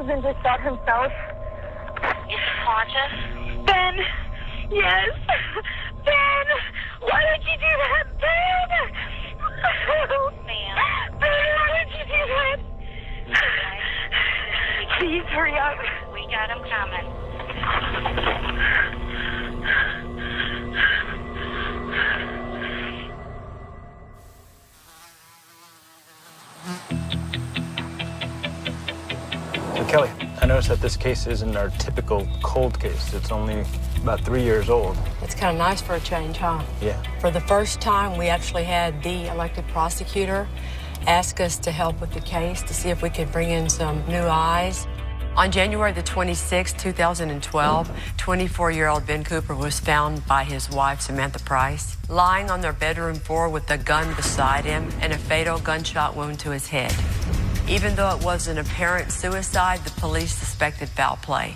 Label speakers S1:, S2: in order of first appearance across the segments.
S1: killed and just shot himself.
S2: Is he conscious?
S1: Ben! Yes! Ben! Why did you do that, Ben?
S2: Ben.
S1: Ben, why did you do that?
S2: Okay.
S1: Please hurry up.
S2: We got him coming.
S3: So Kelly, I noticed that this case isn't our typical cold case. It's only about 3 years old.
S4: It's kind of nice for a change, huh?
S3: Yeah.
S4: For the first time, we actually had the elected prosecutor ask us to help with the case to see if we could bring in some new eyes. On January the 26th, 2012, 24-year-old Ben Cooper was found by his wife, Samantha Price, lying on their bedroom floor with a gun beside him and a fatal gunshot wound to his head. Even though it was an apparent suicide, the police suspected foul play.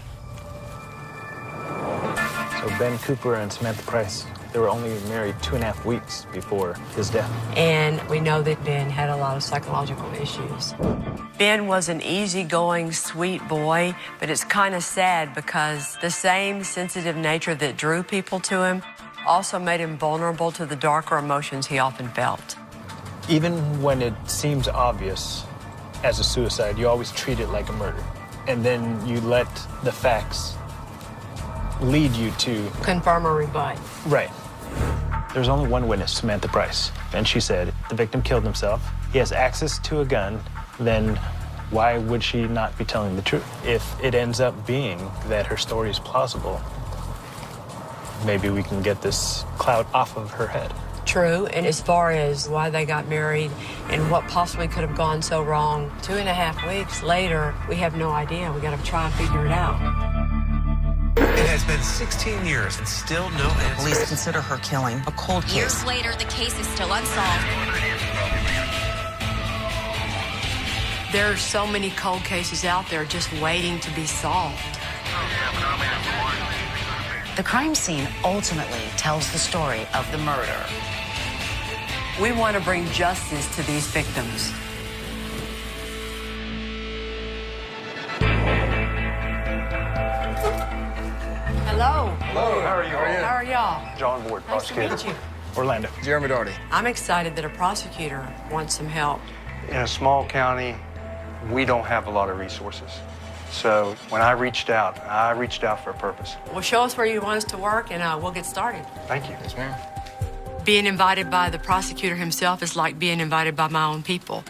S3: So Ben Cooper and Samantha Price, they were only married 2.5 weeks before his death.
S4: And we know that Ben had a lot of psychological issues. Ben was an easygoing, sweet boy, but it's kind of sad because the same sensitive nature that drew people to him also made him vulnerable to the darker emotions he often felt.
S3: Even when it seems obvious as a suicide, you always treat it like a murder. And then you let the facts lead you to
S4: Confirm or rebut.
S3: Right. There's only one witness, Samantha Price, and she said the victim killed himself. He has access to a gun, then why would she not be telling the truth? If it ends up being that her story is plausible, maybe we can get this cloud off of her head.
S4: True, and as far as why they got married and what possibly could have gone so wrong, 2.5 weeks later, we have no idea. We got to try and figure it out.
S5: It has been 16 years and still no answer.
S6: Police consider her killing a cold case.
S7: Years later, the case is still unsolved.
S4: There are so many cold cases out there just waiting to be solved.
S6: The crime scene ultimately tells the story of the murder.
S4: We want to bring justice to these victims. Hello.
S8: Hello, how are you?
S4: How are y'all?
S3: John Ward,
S4: Nice to
S3: prosecutor.
S4: meet you.
S3: Orlando.
S8: Jeremy Doherty.
S4: I'm excited that a prosecutor wants some help.
S9: In a small county, we don't have a lot of resources. So when I reached out for a purpose.
S4: Well, show us where you want us to work, and we'll get started.
S9: Thank you.
S8: Yes, ma'am.
S4: Being invited by the prosecutor himself is like being invited by my own people.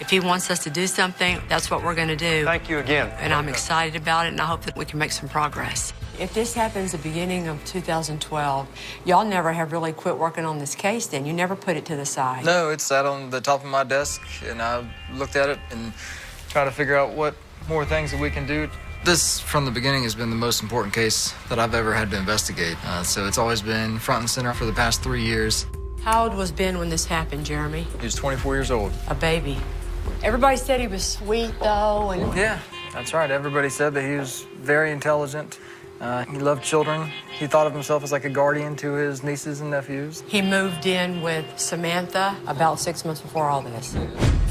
S4: If he wants us to do something, that's what we're going to do.
S9: Thank you again.
S4: And I'm excited about it, and I hope that we can make some progress. If this happens the beginning of 2012, y'all never have really quit working on this case then. You never put it to the side.
S8: No, it sat on the top of my desk, and I looked at it and tried to figure out what more things that we can do. This, from the beginning, has been the most important case that I've ever had to investigate. So it's always been front and center for the past 3 years.
S4: How old was Ben when this happened, Jeremy?
S8: He was 24 years old.
S4: A baby. Everybody said he was sweet, though, and...
S8: Yeah, that's right. Everybody said that he was very intelligent. He loved children. He thought of himself as like a guardian to his nieces and nephews.
S4: He moved in with Samantha about 6 months before all this.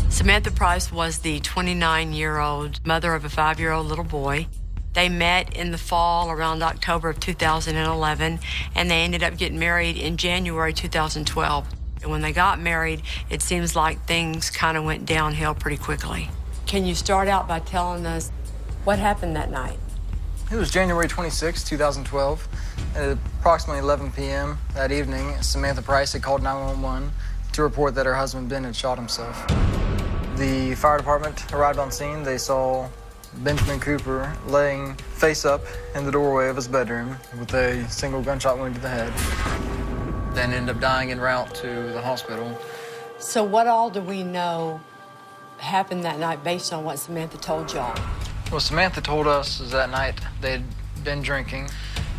S4: Samantha Price was the 29-year-old mother of a 5-year-old little boy. They met in the fall around October of 2011, and they ended up getting married in January 2012. And when they got married, it seems like things kind of went downhill pretty quickly. Can you start out by telling us what happened that night?
S8: It was January 26, 2012. At approximately 11 p.m. that evening, Samantha Price had called 911 to report that her husband, Ben, had shot himself. The fire department arrived on scene. They saw Benjamin Cooper laying face up in the doorway of his bedroom with a single gunshot wound to the head. Then ended up dying en route to the hospital.
S4: So what all do we know happened that night based on what Samantha told y'all?
S8: Well, Samantha told us is that night they'd been drinking.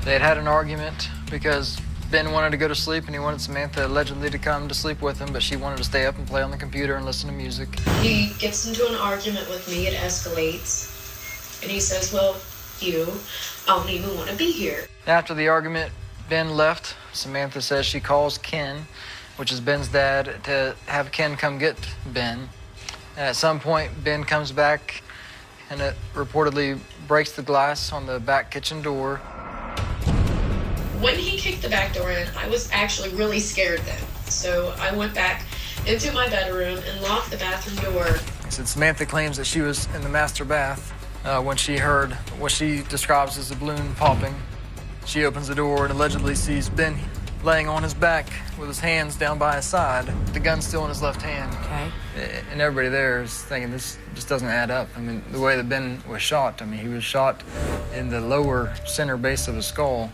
S8: They had had an argument because Ben wanted to go to sleep and he wanted Samantha allegedly to come to sleep with him, but she wanted to stay up and play on the computer and listen to music.
S10: He gets into an argument with me, it escalates, and he says, well, I don't even want to be here.
S8: After the argument, Ben left. Samantha says she calls Ken, which is Ben's dad, to have Ken come get Ben. At some point, Ben comes back. and it reportedly breaks the glass on the back kitchen door.
S10: When he kicked the back door in, I was actually really scared then. So I went back into my bedroom and locked the bathroom door.
S8: He said Samantha claims that she was in the master bath when she heard what she describes as a balloon popping. She opens the door and allegedly sees Ben laying on his back with his hands down by his side, the gun still in his left hand.
S4: Okay.
S8: And everybody there is thinking this just doesn't add up. I mean, the way that Ben was shot, I mean, he was shot in the lower center base of his skull.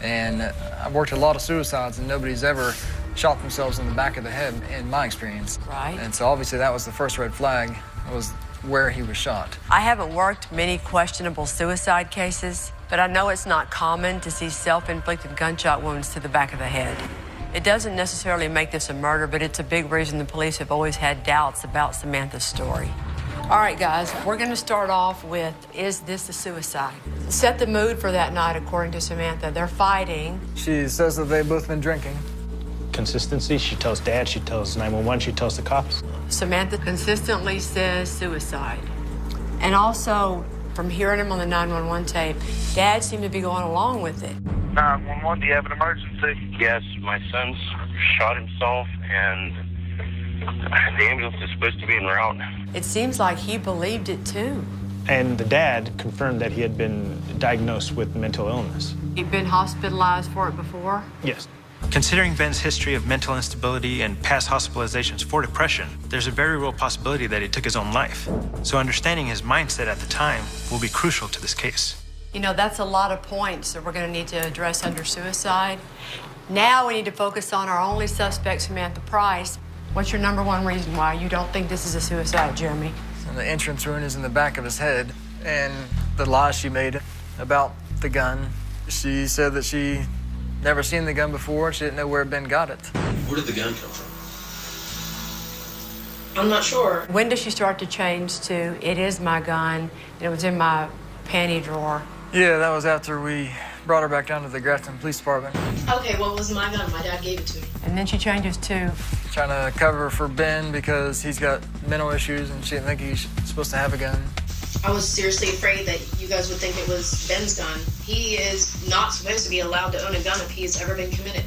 S8: And I've worked a lot of suicides, and nobody's ever shot themselves in the back of the head, in my experience.
S4: Right.
S8: And so obviously that was the first red flag, was where he was shot.
S4: I haven't worked many questionable suicide cases, but I know it's not common to see self-inflicted gunshot wounds to the back of the head. It doesn't necessarily make this a murder, but it's a big reason the police have always had doubts about Samantha's story. All right, guys, we're going to start off with, is this a suicide? Set the mood for that night, according to Samantha. They're fighting.
S8: She says that they've both been drinking.
S3: Consistency, she tells Dad, she tells 911, she tells the cops.
S4: Samantha consistently says suicide. And also, from hearing him on the 911 tape, Dad seemed to be going along with it.
S11: 911, do you have an emergency? Yes, my son's shot himself, and the ambulance is supposed to be en route.
S4: It seems like he believed it, too.
S3: And the dad confirmed that he had been diagnosed with mental illness.
S4: He'd been hospitalized for it before?
S3: Yes. Considering Ben's history of mental instability and past hospitalizations for depression, there's a very real possibility that he took his own life. So understanding his mindset at the time will be crucial to this case.
S4: You know, that's a lot of points that we're going to need to address under suicide. Now we need to focus on our only suspect, Samantha Price. What's your number one reason why you don't think this is a suicide, Jeremy?
S8: And the entrance wound is in the back of his head, and the lies she made about the gun. She said that she never seen the gun before. She didn't know where Ben got it.
S12: Where did the gun come from?
S10: I'm not sure.
S4: When does she start to change to, it is my gun, and it was in my panty drawer?
S8: Yeah, that was after we brought her back down to the Grafton Police Department.
S10: Okay, well, it was my gun. My dad gave it to me.
S4: And then she changes to?
S8: Trying to cover for Ben because he's got mental issues and she didn't think he's supposed to have a gun.
S10: I was seriously afraid that you guys would think it was Ben's gun. He is not supposed to be allowed to own a gun if he's ever been committed.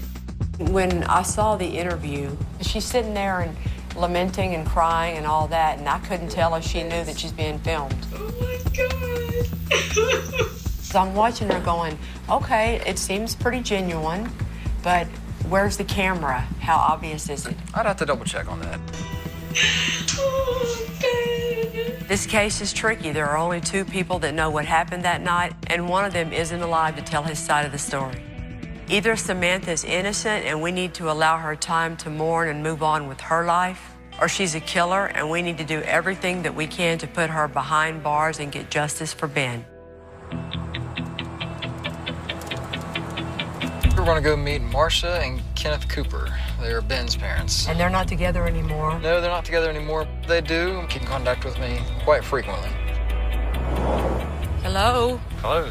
S4: When I saw the interview, she's sitting there and lamenting and crying and all that, and I couldn't tell if she knew that she's being filmed.
S10: Oh my God.
S4: So I'm watching her going, okay, it seems pretty genuine, but where's the camera? How obvious is it?
S8: I'd have to double check on that.
S10: Oh, Ben.
S4: This case is tricky. There are only two people that know what happened that night, and one of them isn't alive to tell his side of the story. Either Samantha is innocent and we need to allow her time to mourn and move on with her life, or she's a killer and we need to do everything that we can to put her behind bars and get justice for Ben.
S8: We're going to go meet Marcia and Kenneth Cooper. They're Ben's parents.
S4: And they're not together anymore?
S8: No, they're not together anymore. They do keep in contact with me quite frequently.
S4: Hello.
S5: Hello.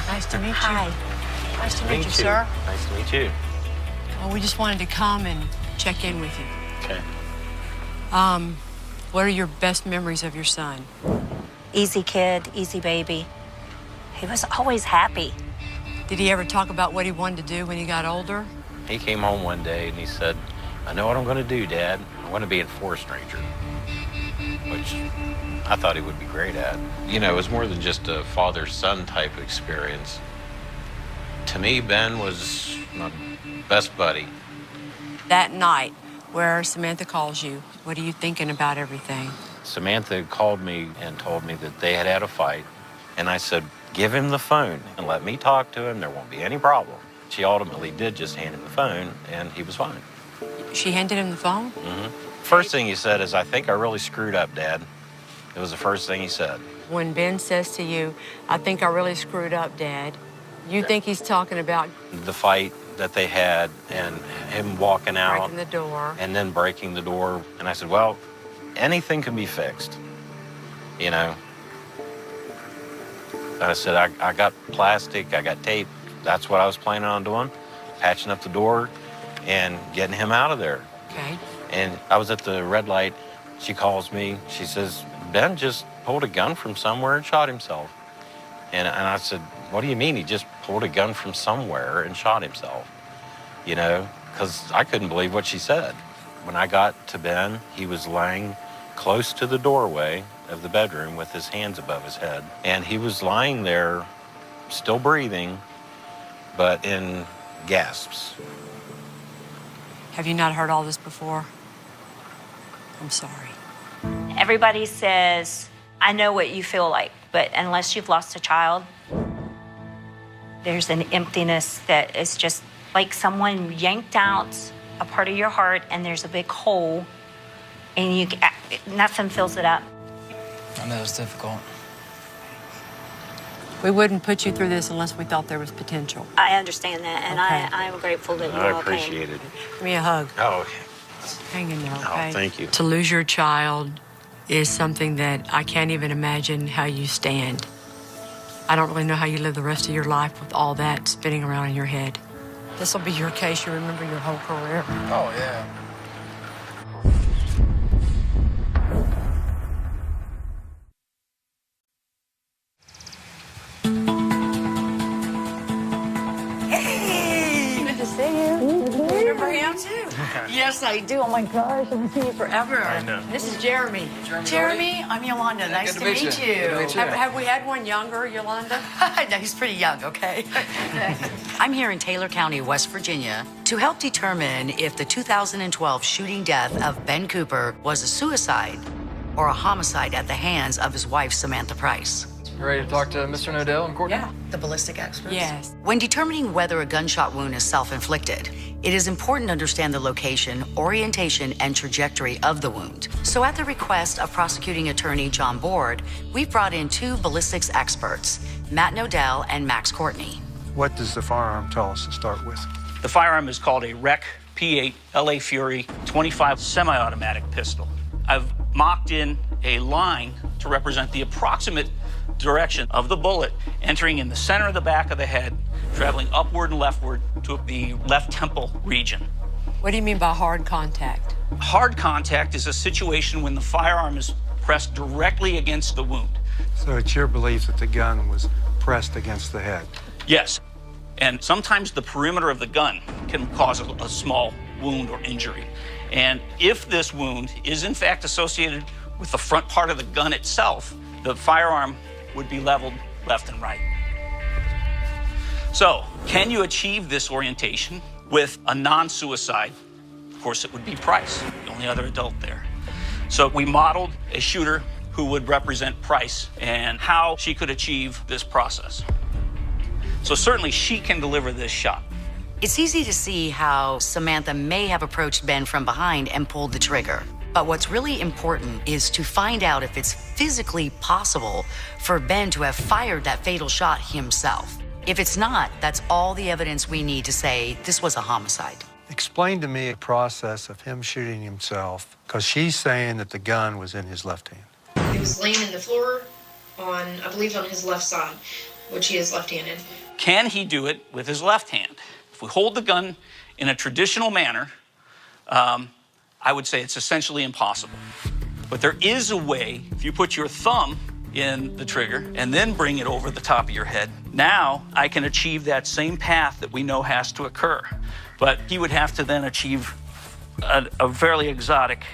S4: Nice to meet you.
S7: Hi.
S4: Nice to meet you, sir.
S5: Nice to meet you.
S4: Well, we just wanted to come and check in with you.
S5: Okay.
S4: What are your best memories of your son?
S7: Easy kid, easy baby. He was always happy.
S4: Did he ever talk about what he wanted to do when he got older?
S13: He came home one day and he said, I know what I'm going to do, Dad. I'm going to be a forest ranger, which I thought he would be great at. You know, it was more than just a father-son type experience. To me, Ben was my best buddy.
S4: That night where Samantha calls you, what are you thinking about everything?
S13: Samantha called me and told me that they had had a fight, and I said, give him the phone and let me talk to him. There won't be any problem. She ultimately did just hand him the phone, and he was fine.
S4: She handed him the phone?
S13: Mm-hmm. First thing he said is, I think I really screwed up, Dad. It was the first thing he said.
S4: When Ben says to you, I think I really screwed up, Dad, you think he's talking about
S13: the fight that they had and him walking out.
S4: Breaking the door.
S13: And then breaking the door. And I said, well, anything can be fixed, you know. I said, I got plastic, I got tape. That's what I was planning on doing, patching up the door and getting him out of there.
S4: Okay.
S13: And I was at the red light. She calls me. She says, Ben just pulled a gun from somewhere and shot himself. And I said, what do you mean he just pulled a gun from somewhere and shot himself? You know, because I couldn't believe what she said. When I got to Ben, he was laying close to the doorway of the bedroom with his hands above his head. And he was lying there, still breathing, but in gasps.
S4: Have you not heard all this before? I'm sorry.
S7: Everybody says, I know what you feel like, but unless you've lost a child, there's an emptiness that is just like someone yanked out a part of your heart and there's a big hole and nothing fills it up.
S8: I know it's difficult.
S4: We wouldn't put you through this unless we thought there was potential.
S7: I understand that, and
S4: Okay.
S7: I'm grateful that you
S13: I
S7: all came.
S13: appreciate it.
S4: Give me a hug.
S13: Oh,
S4: Hang in there,
S13: oh,
S4: okay?
S13: thank you.
S4: To lose your child is something that I can't even imagine how you stand. I don't really know how you live the rest of your life with all that spinning around in your head. This will be your case you remember your whole career.
S8: Oh, yeah.
S6: Hey! Good to see you. Remember him too? Yes, I do. Oh my gosh, I haven't seen you forever.
S3: I know.
S4: This is Jeremy.
S6: Jeremy, I'm Yolanda. Nice to meet you.
S8: Good to meet you.
S4: Have we had one younger, Yolanda?
S6: No, he's pretty young, okay? I'm here in Taylor County, West Virginia, to help determine if the 2012 shooting death of Ben Cooper was a suicide or a homicide at the hands of his wife, Samantha Price.
S8: You ready to talk to Mr. Nodell and Courtney?
S6: Yeah, the ballistic experts.
S4: Yes.
S6: When determining whether a gunshot wound is self-inflicted, it is important to understand the location, orientation, and trajectory of the wound. So at the request of prosecuting attorney John Board, we've brought in two ballistics experts, Matt Nodell and Max Courtney.
S9: What does the firearm tell us to start with?
S12: The firearm is called a Rec P8 LA Fury 25 semi-automatic pistol. I've mocked in a line to represent the approximate direction of the bullet entering in the center of the back of the head, traveling upward and leftward to the left temple region.
S4: What do you mean by hard contact?
S12: Hard contact is a situation when the firearm is pressed directly against the wound.
S9: So it's your belief that the gun was pressed against the head?
S12: Yes, and sometimes the perimeter of the gun can cause a small wound or injury. And if this wound is in fact associated with the front part of the gun itself, the firearm would be leveled left and right. So, can you achieve this orientation with a non-suicide? Of course, it would be Price, the only other adult there. So we modeled a shooter who would represent Price and how she could achieve this process. So certainly she can deliver this shot.
S6: It's easy to see how Samantha may have approached Ben from behind and pulled the trigger. But what's really important is to find out if it's physically possible for Ben to have fired that fatal shot himself. If it's not, that's all the evidence we need to say this was a homicide.
S9: Explain to me the process of him shooting himself, because she's saying that the gun was in his left hand.
S10: He was laying in the floor on, I believe, on his left side, which he is left-handed.
S12: Can he do it with his left hand? If we hold the gun in a traditional manner, I would say it's essentially impossible. But there is a way, if you put your thumb in the trigger and then bring it over the top of your head, now I can achieve that same path that we know has to occur. But he would have to then achieve a fairly exotic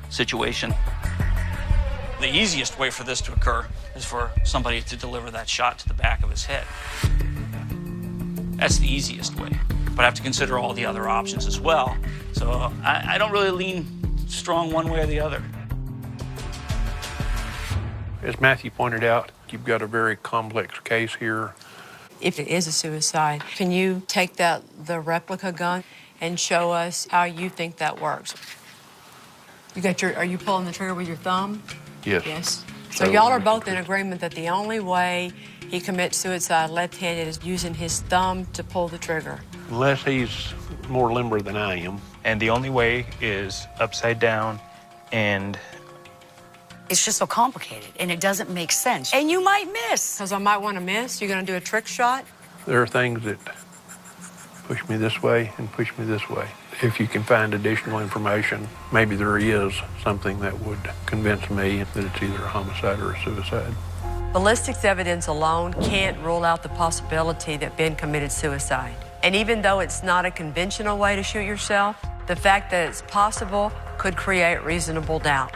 S12: situation. The easiest way for this to occur is for somebody to deliver that shot to the back of his head. That's the easiest way. But I have to consider all the other options as well. So I don't really lean strong one way or the other.
S14: As Matthew pointed out, you've got a very complex case here.
S4: If it is a suicide, can you take the replica gun and show us how you think that works? Are you pulling the trigger with your thumb?
S14: Yes.
S4: Yes. So y'all are both in agreement that the only way he commits suicide left-handed is using his thumb to pull the trigger.
S14: Unless he's more limber than I am.
S3: And the only way is upside down and...
S6: It's just so complicated, and it doesn't make sense. And you might miss.
S4: Because I might want to miss. You're going to do a trick shot?
S14: There are things that push me this way and push me this way. if you can find additional information, maybe there is something that would convince me that it's either a homicide or a suicide.
S4: Ballistics evidence alone can't rule out the possibility that Ben committed suicide. And even though it's not a conventional way to shoot yourself, the fact that it's possible could create reasonable doubt.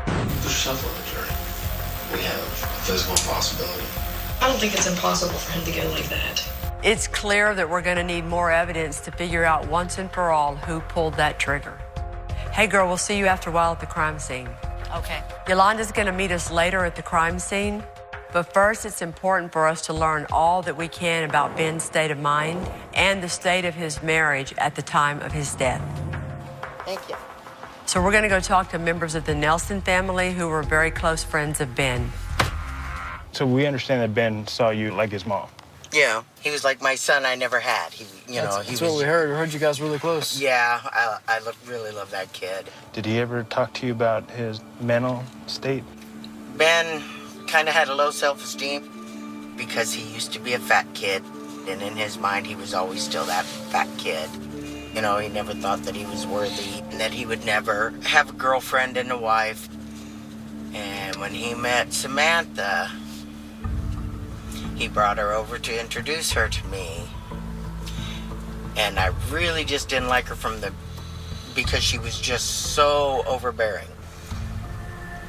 S15: Put yourself on the journey. We have a physical possibility.
S10: I don't think it's impossible for him to go like that.
S4: It's clear that we're going to need more evidence to figure out once and for all who pulled that trigger. Hey, girl, we'll see you after a while at the crime scene.
S6: Okay.
S4: Yolanda's going to meet us later at the crime scene. But first, it's important for us to learn all that we can about Ben's state of mind and the state of his marriage at the time of his death.
S6: Thank you.
S4: So we're going to go talk to members of the Nelson family who were very close friends of Ben.
S3: So we understand that Ben saw you like his mom.
S16: Yeah, he was like my son I never had.
S8: That's what we heard. We heard you guys really close.
S16: Yeah, I really love that kid.
S3: Did he ever talk to you about his mental state?
S16: Ben kind of had a low self-esteem because he used to be a fat kid, and in his mind he was always still that fat kid. You know, he never thought that he was worthy and that he would never have a girlfriend and a wife. And when he met Samantha, he brought her over to introduce her to me. And I really just didn't like her because she was just so overbearing.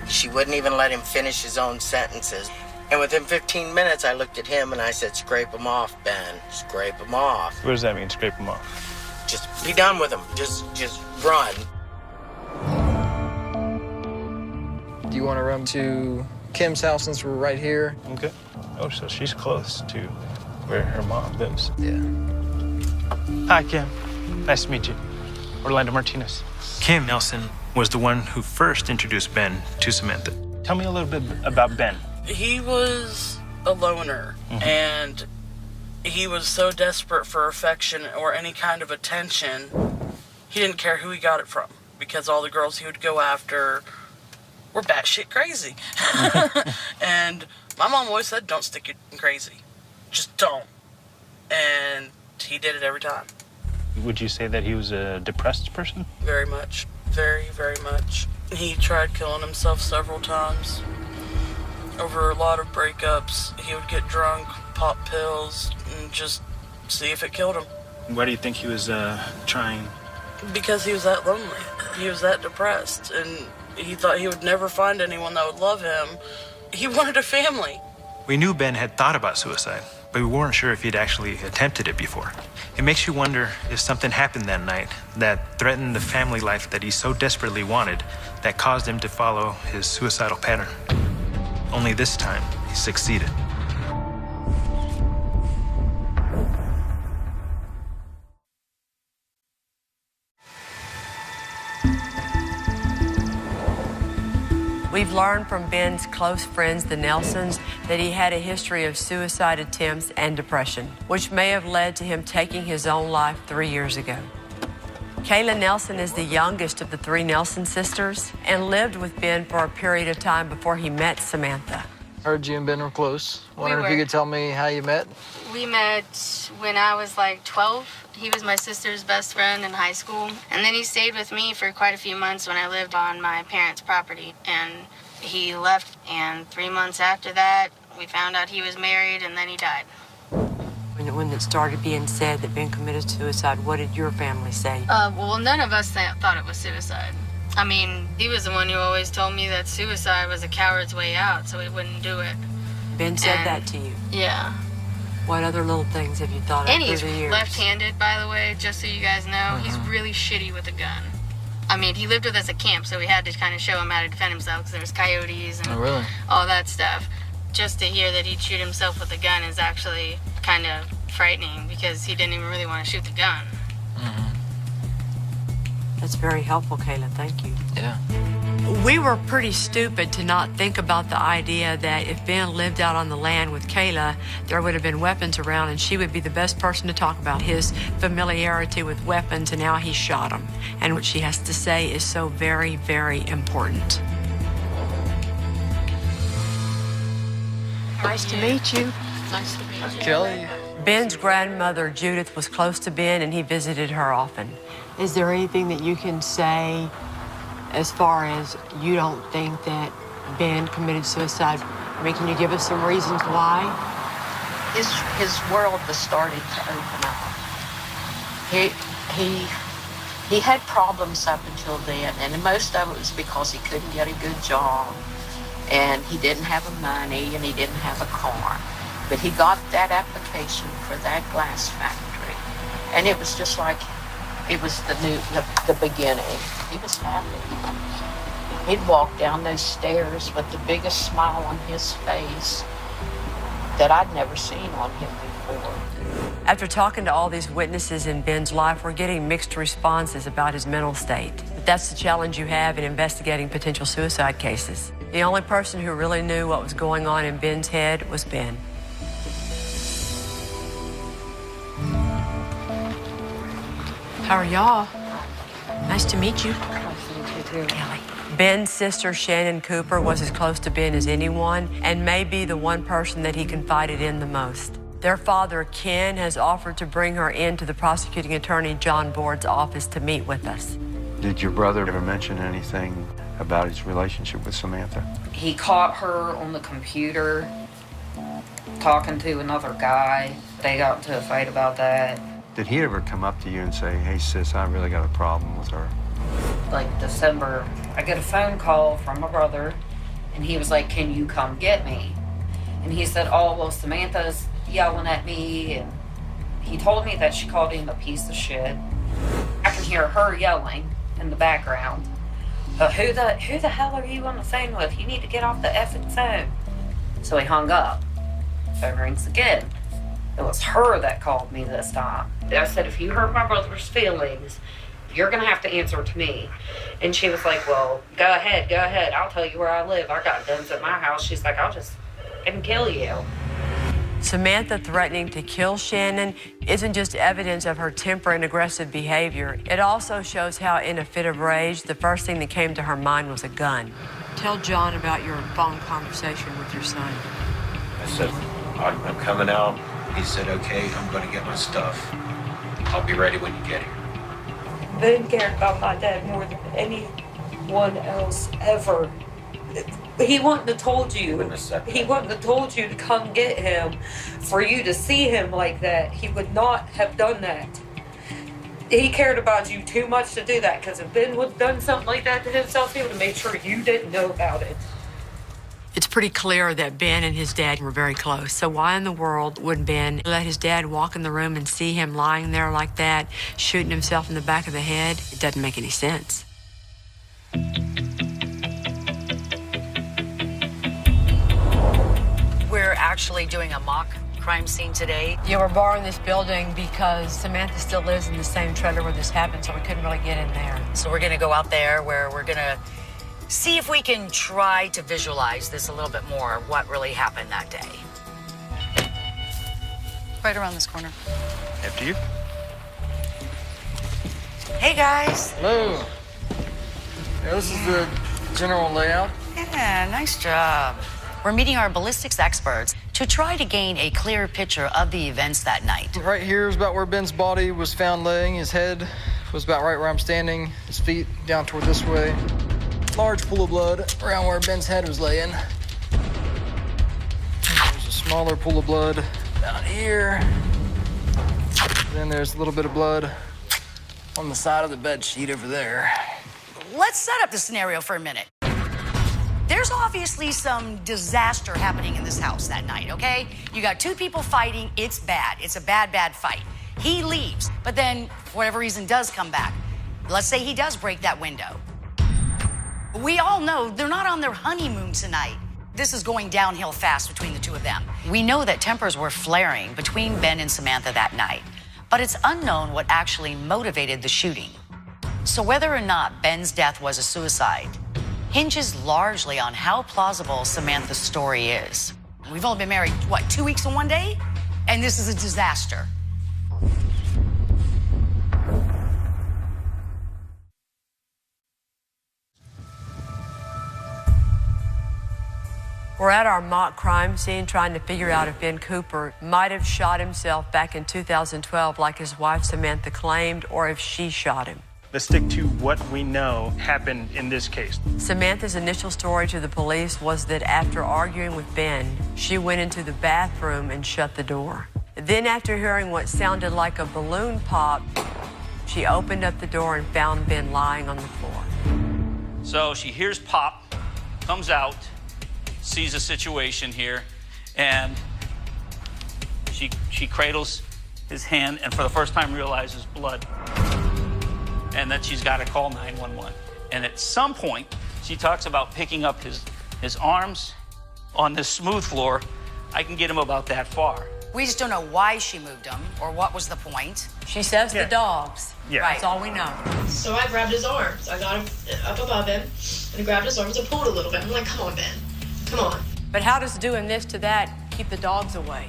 S16: She wouldn't even let him finish his own sentences. And within 15 minutes, I looked at him and I said, "Scrape him off, Ben. Scrape him off."
S3: What does that mean, scrape him off?
S16: Just be done with him. Just run.
S8: Do you want to run to Kim's house since we're right here?
S3: Okay. Oh, so she's close to where her mom lives.
S8: Yeah.
S3: Hi, Kim. Nice to meet you. Orlando Martinez. Kim Nelson was the one who first introduced Ben to Samantha. Tell me a little bit about Ben.
S17: He was a loner, and he was so desperate for affection or any kind of attention, he didn't care who he got it from, because all the girls he would go after were batshit crazy. And my mom always said, "Don't stick your crazy. Just don't." And he did it every time.
S3: Would you say that he was a depressed person?
S17: Very much. Very, very much. He tried killing himself several times. Over a lot of breakups, he would get drunk, pop pills, and just see if it killed him.
S3: Why do you think he was trying?
S17: Because he was that lonely. He was that depressed, and he thought he would never find anyone that would love him. He wanted a family.
S3: We knew Ben had thought about suicide, but we weren't sure if he'd actually attempted it before. It makes you wonder if something happened that night that threatened the family life that he so desperately wanted that caused him to follow his suicidal pattern. Only this time, he succeeded.
S4: We've learned from Ben's close friends, the Nelsons, that he had a history of suicide attempts and depression, which may have led to him taking his own life 3 years ago. Kayla Nelson is the youngest of the three Nelson sisters and lived with Ben for a period of time before he met Samantha.
S8: Heard you and Ben were close. Wondering if you could tell me how you met.
S18: We met when I was like 12. He was my sister's best friend in high school. And then he stayed with me for quite a few months when I lived on my parents' property. And he left, and 3 months after that, we found out he was married, and then he died.
S4: When it started being said that Ben committed suicide, what did your family say?
S18: Well, none of us thought it was suicide. I mean, he was the one who always told me that suicide was a coward's way out, so he wouldn't do it.
S4: Ben said that to you?
S18: Yeah.
S4: What other little things have you thought of
S18: And
S4: through
S18: he's
S4: the years?
S18: left-handed, by the way, just so you guys know. He's really shitty with a gun. I mean, he lived with us at camp, so we had to kind of show him how to defend himself, because there was coyotes and all that stuff. Just to hear that he'd shoot himself with a gun is actually kind of frightening, because he didn't even really want to shoot the gun.
S4: That's very helpful, Kayla. Thank you.
S8: Yeah.
S4: We were pretty stupid to not think about the idea that if Ben lived out on the land with Kayla, there would have been weapons around, and she would be the best person to talk about his familiarity with weapons, and now he shot him. And what she has to say is so very, very important.
S18: Nice to meet you. Nice to meet you.
S8: Kelly.
S4: Ben's grandmother, Judith, was close to Ben, and he visited her often. Is there anything that you can say as far as you don't think that Ben committed suicide? I mean, can you give us some reasons why?
S19: His world was starting to open up. He had problems up until then, and most of it was because he couldn't get a good job, and he didn't have the money, and he didn't have a car. But he got that application for that glass factory, and it was just like it was the beginning. He was happy. He'd walk down those stairs with the biggest smile on his face that I'd never seen on him before.
S4: After talking to all these witnesses in Ben's life, we're getting mixed responses about his mental state. But that's the challenge you have in investigating potential suicide cases. The only person who really knew what was going on in Ben's head was Ben. How are y'all? Nice to meet you.
S19: Nice to meet you too.
S4: Kelly. Ben's sister, Shannon Cooper, was as close to Ben as anyone and may be the one person that he confided in the most. Their father, Ken, has offered to bring her into the prosecuting attorney, John Board's office to meet with us.
S9: Did your brother ever mention anything about his relationship with Samantha?
S20: He caught her on the computer talking to another guy. They got into a fight about that.
S9: Did he ever come up to you and say, hey, sis, I really got a problem with her?
S20: Like December, I get a phone call from my brother, and he was like, can you come get me? And he said, oh, well, Samantha's yelling at me, and he told me that she called him a piece of shit. I can hear her yelling in the background. Who the hell are you on the phone with? You need to get off the effing phone. So he hung up. Phone rings again. It was her that called me this time. I said, if you hurt my brother's feelings, you're gonna have to answer to me. And she was like, well, go ahead. I'll tell you where I live. I got guns at my house. She's like, I'll just fucking kill you.
S4: Samantha threatening to kill Shannon isn't just evidence of her temper and aggressive behavior. It also shows how, in a fit of rage, the first thing that came to her mind was a gun. Tell John about your phone conversation with your son.
S13: I said, I'm coming out. He said, okay, I'm going to get my stuff. I'll be ready when you get here.
S21: Ben cared about my dad more than anyone else ever. He wouldn't have told you. He wouldn't have told you to come get him. For you to see him like that, he would not have done that. He cared about you too much to do that, because if Ben would have done something like that to himself, he would have made sure you didn't know about it.
S4: It's pretty clear that Ben and his dad were very close. So why in the world would Ben let his dad walk in the room and see him lying there like that, shooting himself in the back of the head? It doesn't make any sense.
S6: We're actually doing a mock crime scene today.
S4: Yeah, we're borrowing this building because Samantha still lives in the same trailer where this happened, so we couldn't really get in there.
S6: So we're gonna go out there where we're gonna see if we can try to visualize this a little bit more, what really happened that day. Right around this corner.
S9: After you.
S6: Hey, guys.
S8: Hello. Yeah, this is the general layout.
S6: Yeah, nice job. We're meeting our ballistics experts to try to gain a clearer picture of the events that night.
S8: Right here is about where Ben's body was found laying. His head was about right where I'm standing. His feet down toward this way. Large pool of blood around where Ben's head was laying. There's a smaller pool of blood down here. Then there's a little bit of blood on the side of the bed sheet over there.
S6: Let's set up the scenario for a minute. There's obviously some disaster happening in this house that night, okay? You got two people fighting. It's bad. It's a bad, bad fight. He leaves, but then, for whatever reason, does come back. Let's say he does break that window. We all know they're not on their honeymoon tonight. This is going downhill fast between the two of them. We know that tempers were flaring between Ben and Samantha that night, but it's unknown what actually motivated the shooting. So whether or not Ben's death was a suicide hinges largely on how plausible Samantha's story is. We've only been married, 2 weeks and 1 day? And this is a disaster.
S4: We're at our mock crime scene trying to figure out if Ben Cooper might have shot himself back in 2012 like his wife Samantha claimed, or if she shot him.
S3: Let's stick to what we know happened in this case.
S4: Samantha's initial story to the police was that after arguing with Ben, she went into the bathroom and shut the door. Then after hearing what sounded like a balloon pop, she opened up the door and found Ben lying on the floor.
S12: So she hears pop, comes out, sees a situation here, and she cradles his hand and for the first time realizes blood. And then she's got to call 911. And at some point, she talks about picking up his arms on this smooth floor. I can get him about that far.
S6: We just don't know why she moved him or what was the point.
S4: She says the dogs.
S3: Yeah.
S4: Right. That's all we know.
S10: So I grabbed his arms. I got him up above him and I grabbed his arms and pulled a little bit. I'm like, come on, Ben. Come on.
S4: But how does doing this to that keep the dogs away?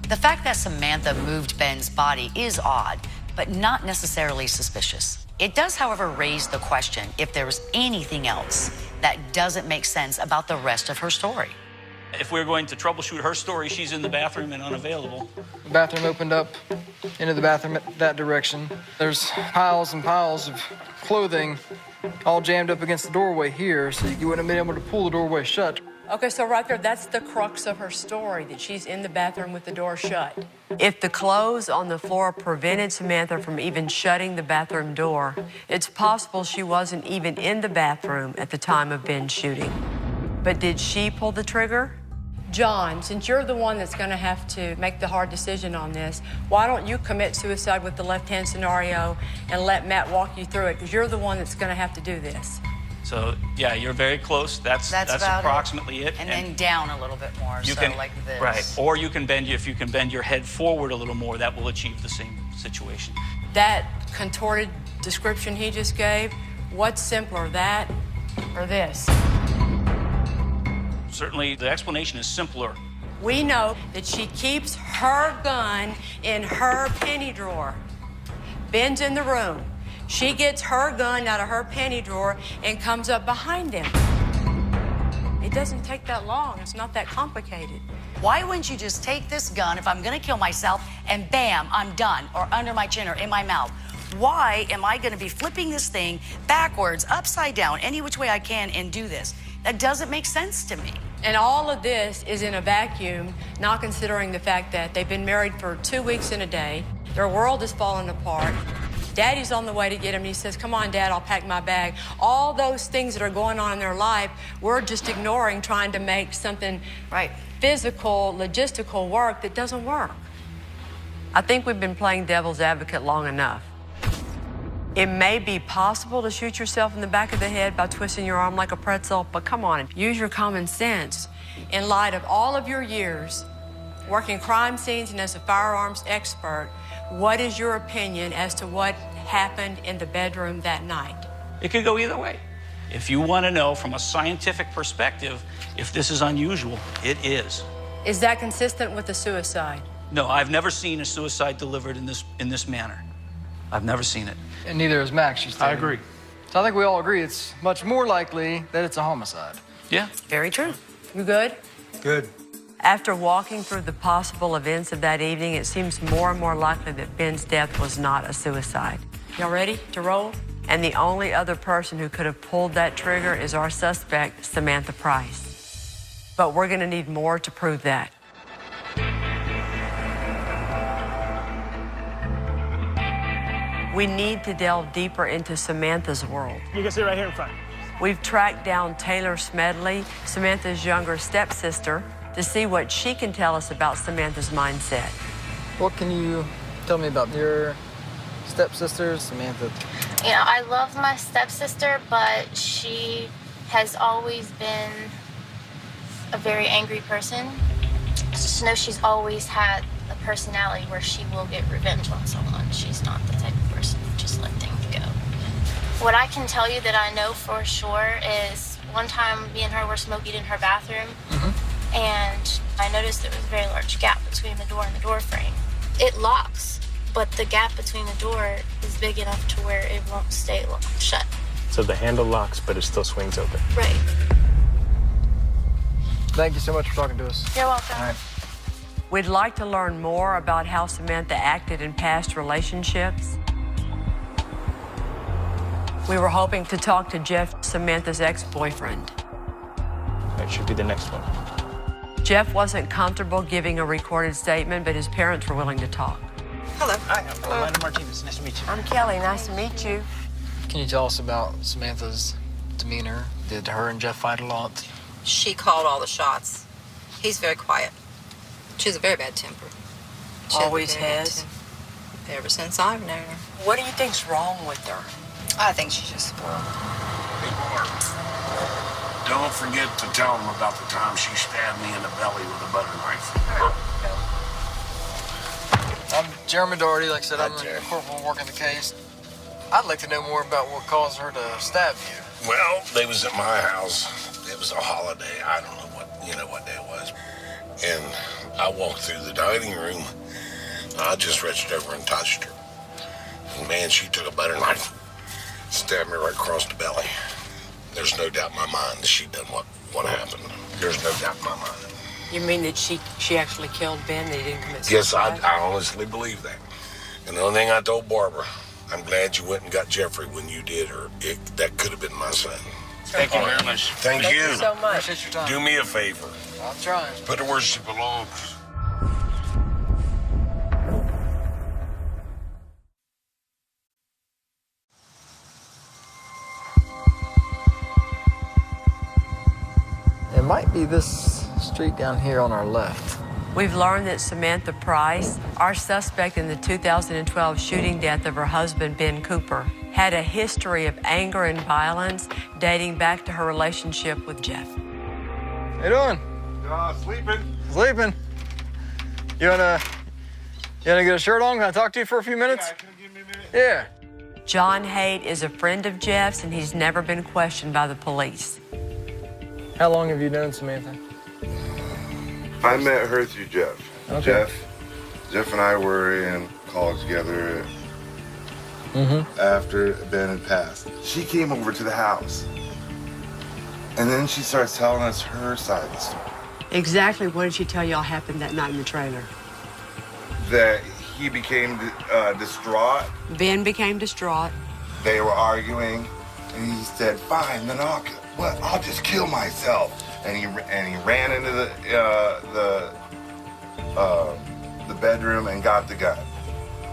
S6: The fact that Samantha moved Ben's body is odd, but not necessarily suspicious. It does, however, raise the question if there was anything else that doesn't make sense about the rest of her story.
S12: If we're going to troubleshoot her story, she's in the bathroom and unavailable.
S8: The bathroom opened up into the bathroom that direction. There's piles and piles of clothing all jammed up against the doorway here, so you wouldn't have been able to pull the doorway shut.
S4: Okay, so right there, that's the crux of her story, that she's in the bathroom with the door shut. If the clothes on the floor prevented Samantha from even shutting the bathroom door, it's possible she wasn't even in the bathroom at the time of Ben's shooting. But did she pull the trigger? John, since you're the one that's going to have to make the hard decision on this, why don't you commit suicide with the left-hand scenario and let Matt walk you through it, because you're the one that's going to have to do this.
S12: So, yeah, you're very close. That's approximately it.
S6: And then down a little bit more,
S12: you
S6: so
S12: can,
S6: like this.
S12: Right, or you can bend, if you can bend your head forward a little more, that will achieve the same situation.
S4: That contorted description he just gave, what's simpler, that or this?
S12: Certainly, the explanation is simpler.
S4: We know that she keeps her gun in her penny drawer. Ben's in the room. She gets her gun out of her penny drawer and comes up behind him. It doesn't take that long. It's not that complicated.
S6: Why wouldn't you just take this gun if I'm going to kill myself and bam, I'm done, or under my chin or in my mouth? Why am I going to be flipping this thing backwards, upside down, any which way I can and do this? That doesn't make sense to me.
S4: And all of this is in a vacuum, not considering the fact that they've been married for 2 weeks and a day. Their world is falling apart. Daddy's on the way to get him, and he says, come on, Dad, I'll pack my bag. All those things that are going on in their life, we're just ignoring, trying to make something physical, logistical work that doesn't work. I think we've been playing devil's advocate long enough. It may be possible to shoot yourself in the back of the head by twisting your arm like a pretzel, but come on, use your common sense. In light of all of your years working crime scenes and as a firearms expert, what is your opinion as to what happened in the bedroom that night?
S12: It could go either way. If you want to know from a scientific perspective if this is unusual, it is.
S4: Is that consistent with a suicide?
S12: No, I've never seen a suicide delivered in this manner. I've never seen it.
S8: And neither has Max, she's
S14: I agree.
S8: So I think we all agree it's much more likely that it's a homicide.
S12: Yeah.
S6: Very true.
S4: You good?
S8: Good.
S4: After walking through the possible events of that evening, it seems more and more likely that Ben's death was not a suicide. Y'all ready to roll? And the only other person who could have pulled that trigger is our suspect, Samantha Price. But we're going to need more to prove that. We need to delve deeper into Samantha's world.
S3: You can sit right here in front.
S4: We've tracked down Taylor Smedley, Samantha's younger stepsister, to see what she can tell us about Samantha's mindset.
S8: What can you tell me about your stepsister, Samantha?
S18: You know, I love my stepsister, but she has always been a very angry person. Just know she's always had a personality where she will get revenge on someone. She's not the type of person to just let things go. What I can tell you that I know for sure is one time me and her were smoking in her bathroom, and I noticed there was a very large gap between the door and the door frame. It locks, but the gap between the door is big enough to where it won't stay locked shut.
S3: So the handle locks, but it still swings open.
S18: Right.
S8: Thank you so much for talking to us.
S7: You're welcome.
S8: All right.
S4: We'd like to learn more about how Samantha acted in past relationships. We were hoping to talk to Jeff, Samantha's ex-boyfriend.
S3: That should be the next one.
S4: Jeff wasn't comfortable giving a recorded statement, but his parents were willing to talk.
S8: Hello.
S3: Hi, I'm Orlando Martinez. Nice to meet you.
S4: I'm Kelly. Nice to meet you.
S8: Can you tell us about Samantha's demeanor? Did her and Jeff fight a lot?
S1: She called all the shots. He's very quiet. She has a very bad temper.
S4: Always has?
S1: Ever since I've known her.
S4: What do you think's wrong with her?
S1: I think she's just spoiled.
S22: Hey, Bart, don't forget to tell him about the time she stabbed me in the belly with a butter knife.
S8: I'm Jeremy Doherty. Like I said, I'm a corporal working the case. I'd like to know more about what caused her to stab you.
S22: Well, they was at my house. It was a holiday. I don't know what day it was. And I walked through the dining room. I just reached over and touched her. And man, she took a butter knife, stabbed me right across the belly. There's no doubt in my mind that she done what happened. There's no doubt in my mind.
S4: You mean that she actually killed Ben, that he didn't commit
S22: Yes,
S4: suicide?
S22: I honestly believe that. And the only thing I told Barbara, I'm glad you went and got Jeffrey when you did, or that could have been my son.
S3: Thank you very much.
S22: Thank you.
S4: Thank you so much.
S8: Appreciate your time.
S22: Do me a favor.
S8: I'm trying.
S22: Put her where she belongs.
S8: It might be this street down here on our left.
S4: We've learned that Samantha Price, our suspect in the 2012 shooting death of her husband, Ben Cooper, had a history of anger and violence dating back to her relationship with Jeff.
S8: How you doing?
S22: Sleeping.
S8: Sleeping. You wanna get a shirt on? Can I talk to you for a few minutes?
S22: Yeah, can you give me a minute?
S8: Yeah.
S4: John Haight is a friend of Jeff's, and he's never been questioned by the police.
S8: How long have you known Samantha?
S23: I met her through Jeff.
S8: Okay.
S23: Jeff and I were in college together after Ben had passed. She came over to the house, and then she starts telling us her side of the story.
S4: Exactly what did she tell y'all happened that night in the trailer?
S23: That he became distraught.
S4: Ben became distraught.
S23: They were arguing, and he said, "Fine, then I'll just kill myself." And he ran into the bedroom and got the gun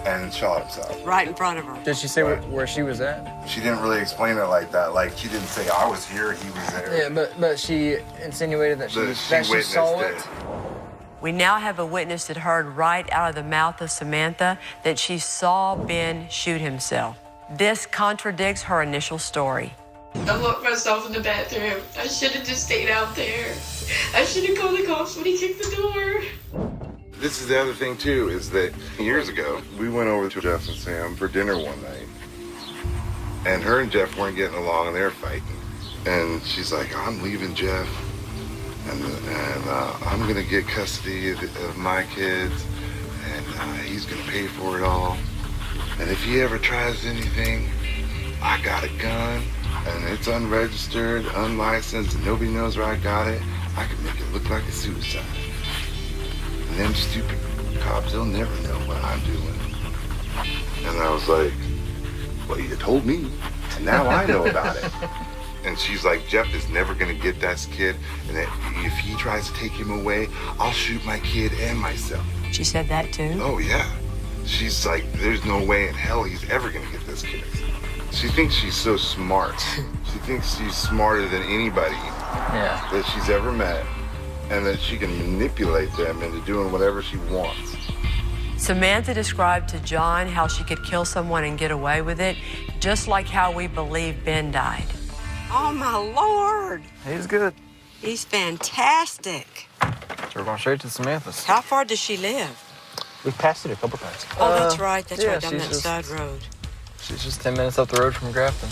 S23: and shot himself.
S4: Right in front of her.
S8: Did she say where she was at?
S23: She didn't really explain it like that. Like, she didn't say, I was here, he was there.
S8: Yeah, but she insinuated that she saw it.
S4: We now have a witness that heard right out of the mouth of Samantha that she saw Ben shoot himself. This contradicts her initial story.
S10: I locked myself in the bathroom. I should have just stayed out there. I should have called the cops when he kicked the door.
S23: This is the other thing, too, is that years ago, we went over to Jeff and Sam for dinner one night. And her and Jeff weren't getting along, and they were fighting. And she's like, I'm leaving Jeff, and I'm going to get custody of my kids, and he's going to pay for it all. And if he ever tries anything, I got a gun, and it's unregistered, unlicensed, and nobody knows where I got it. I can make it look like a suicide. And them stupid cops, they'll never know what I'm doing. And I was like, well, you told me, and now I know about it. And she's like, Jeff is never gonna get that kid, and that if he tries to take him away, I'll shoot my kid and myself.
S4: She said that too?
S23: Oh, yeah. She's like, there's no way in hell he's ever gonna get this kid. She thinks she's so smart. She thinks she's smarter than anybody that she's ever met, and that she can manipulate them into doing whatever she wants.
S4: Samantha described to John how she could kill someone and get away with it, just like how we believe Ben died.
S21: Oh, my Lord.
S8: He's good.
S21: He's fantastic.
S8: So we're going straight to Samantha's.
S21: How far does she live?
S3: We've passed it a couple times.
S21: Oh, that's right. That's
S8: yeah,
S21: right, down
S8: she's
S21: that
S8: just-
S21: side road.
S8: She's just 10 minutes up the road from Grafton.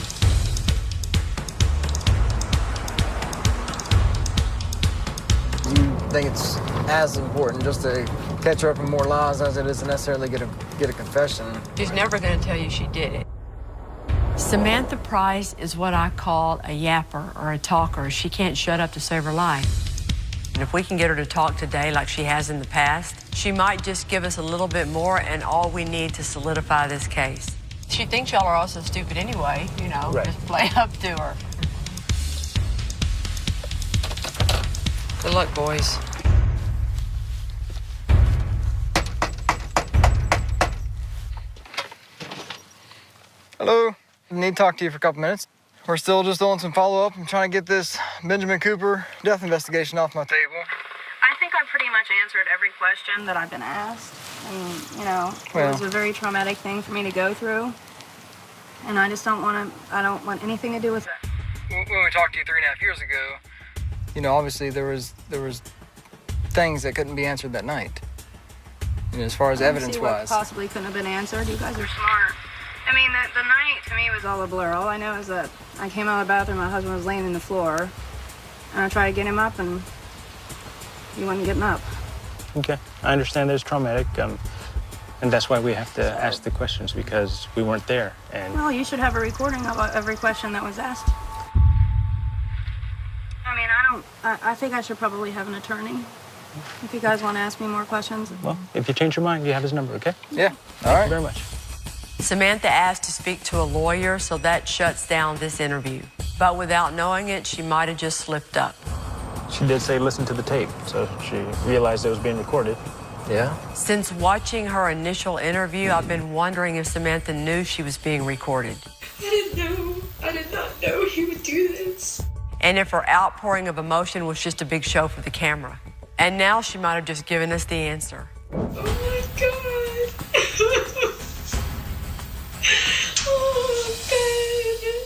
S8: Do you think it's as important just to catch her up in more lies as it is to necessarily get a confession?
S4: She's never going to tell you she did it. Samantha Price is what I call a yapper or a talker. She can't shut up to save her life. And if we can get her to talk today like she has in the past, she might just give us a little bit more and all we need to solidify this case. She thinks y'all are also stupid anyway, you know,
S3: Right.
S4: just play up to her. Good luck, boys.
S8: Hello. Need to talk to you for a couple minutes. We're still just doing some follow-up. I'm trying to get this Benjamin Cooper death investigation off my table.
S2: I think I pretty much answered every question that I've been asked. And, you know,
S8: Well.
S2: it was a very traumatic thing for me to go through. And I just don't want to, I don't want anything to do with it.
S8: When we talked to you 3.5 years ago, you know, obviously there was things that couldn't be answered that night. You know, as far as
S2: I don't see what
S8: evidence-wise.
S2: possibly couldn't have been answered. You guys are smart. I mean, the night to me was all a blur. All I know is that I came out of the bathroom, my husband was laying on the floor, and I tried to get him up, and he wasn't getting up.
S3: Okay, I understand there's traumatic, and that's why we have to ask the questions because we weren't there. And
S2: Well, you should have a recording of every question that was asked. I mean, I think I should probably have an attorney. If you guys want to ask me more questions.
S3: well, if you change your mind, you have his number, okay?
S8: Yeah.
S3: Thank you very much.
S4: Samantha asked to speak to a lawyer, so that shuts down this interview. But without knowing it, she might have just slipped up.
S3: She did say listen to the tape, so she realized it was being recorded.
S8: Yeah.
S4: Since watching her initial interview, I've been wondering if Samantha knew she was being recorded.
S10: I didn't know. I did not know he would do this.
S4: And if her outpouring of emotion was just a big show for the camera. And now she might have just given us the answer.
S10: Oh my God. Oh, baby.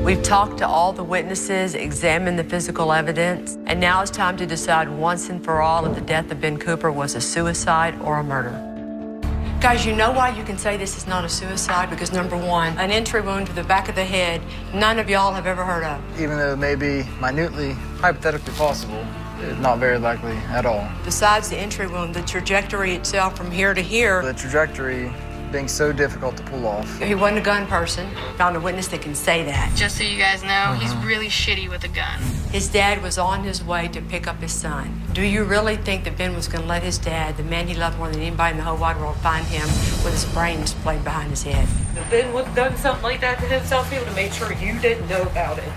S4: We've talked to all the witnesses, examined the physical evidence, and now it's time to decide once and for all if the death of Ben Cooper was a suicide or a murder. Guys, you know why you can say this is not a suicide? Because number one, an entry wound to the back of the head, none of y'all have ever heard of.
S8: Even though it may be minutely, hypothetically possible, it's not very likely at all.
S4: Besides the entry wound, the trajectory itself from here to here.
S8: The trajectory being so difficult to pull off.
S4: He wasn't a gun person. Found a witness that can say that.
S18: Just so you guys know, he's really shitty with a gun.
S4: His dad was on his way to pick up his son. Do you really think that Ben was going to let his dad, the man he loved more than anybody in the whole wide world, find him with his brains played behind his head?
S21: If Ben would have done something like that to himself, he would have made sure you didn't know about it.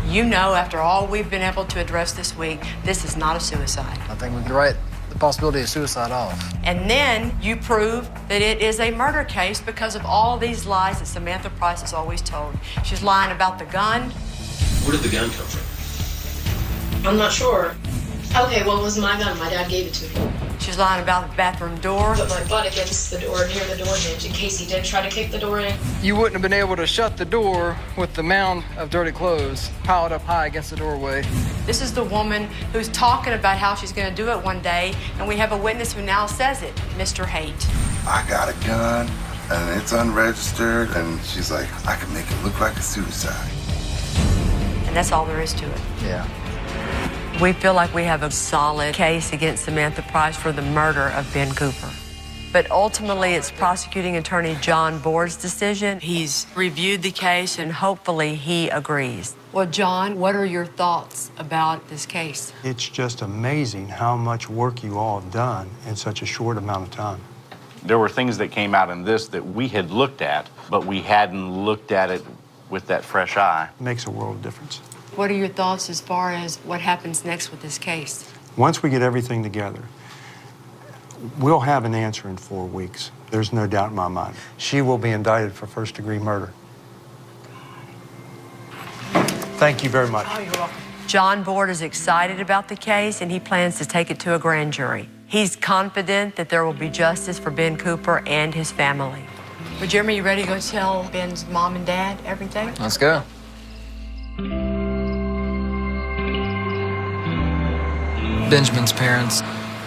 S4: You know, after all we've been able to address this week, this is not a suicide.
S8: I think we can write the possibility of suicide off.
S4: And then you prove that it is a murder case because of all these lies that Samantha Price has always told. She's lying about the gun.
S15: Where did the gun come from?
S10: I'm not sure. Okay, well, it was my gun. My dad gave it to me.
S4: She's lying about the bathroom door.
S10: Put my butt against the door near the door hinge in case he did try to kick the door in.
S8: You wouldn't have been able to shut the door with the mound of dirty clothes piled up high against the doorway.
S4: This is the woman who's talking about how she's going to do it one day, and we have a witness who now says it, Mr. Haight.
S23: I got a gun and it's unregistered, and she's like, I can make it look like a suicide.
S4: And that's all there is to it.
S8: Yeah.
S4: We feel like we have a solid case against Samantha Price for the murder of Ben Cooper. But ultimately, it's prosecuting attorney John Board's decision. He's reviewed the case, and hopefully he agrees. Well, John, what are your thoughts about this case?
S9: It's just amazing how much work you all have done in such a short amount of time.
S5: There were things that came out in this that we had looked at, but we hadn't looked at it with that fresh eye.
S9: It makes a world of difference.
S4: What are your thoughts as far as what happens next with this case?
S9: Once we get everything together, we'll have an answer in 4 weeks. There's no doubt in my mind. She will be indicted for first-degree murder. Thank you very much.
S4: Oh, you're welcome. John Board is excited about the case, and he plans to take it to a grand jury. He's confident that there will be justice for Ben Cooper and his family. Well, Jeremy, you ready to go tell Ben's mom and dad everything?
S8: Let's go. Benjamin's parents,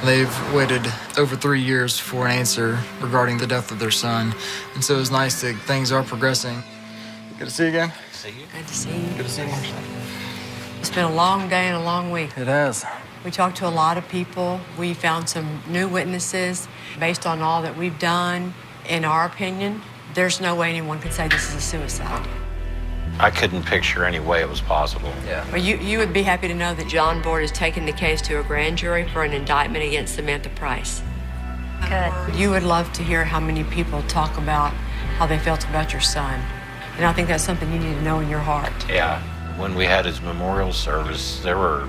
S8: they've waited over 3 years for an answer regarding the death of their son. And so it's nice that things are progressing. Good to see you again.
S4: Good to see you.
S8: Good to see you.
S4: It's been a long day and a long week.
S8: It has.
S4: We talked to a lot of people. We found some new witnesses. Based on all that we've done, in our opinion, there's no way anyone could say this is a suicide.
S13: I couldn't picture any way it was possible.
S4: Yeah. Well, you would be happy to know that John Board has taken the case to a grand jury for an indictment against Samantha Price.
S7: Good.
S4: You would love to hear how many people talk about how they felt about your son. And I think that's something you need to know in your heart.
S13: Yeah. When we had his memorial service, there were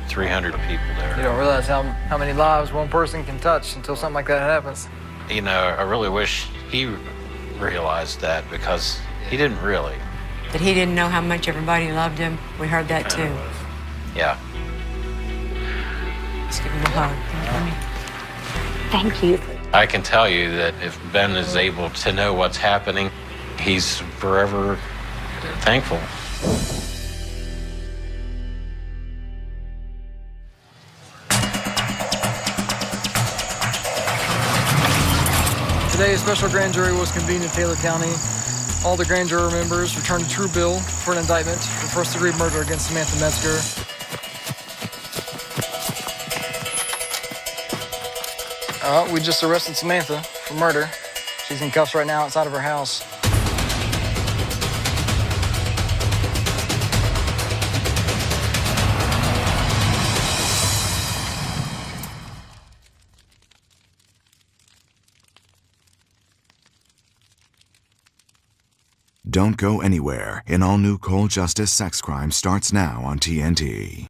S13: 300 people there.
S8: You don't realize how many lives one person can touch until something like that happens.
S13: You know, I really wish he realized that, because he didn't really.
S4: That he didn't know how much everybody loved him. We heard that too.
S13: Yeah.
S4: Let's give him a hug.
S7: Thank you.
S13: I can tell you that if Ben is able to know what's happening, he's forever thankful.
S8: Today, a special grand jury was convened in Taylor County. All the grand juror members returned a true bill for an indictment for first-degree murder against Samantha Metzger. We just arrested Samantha for murder. She's in cuffs right now outside of her house.
S11: Don't go anywhere. An all-new Cold Justice Sex Crime starts now on TNT.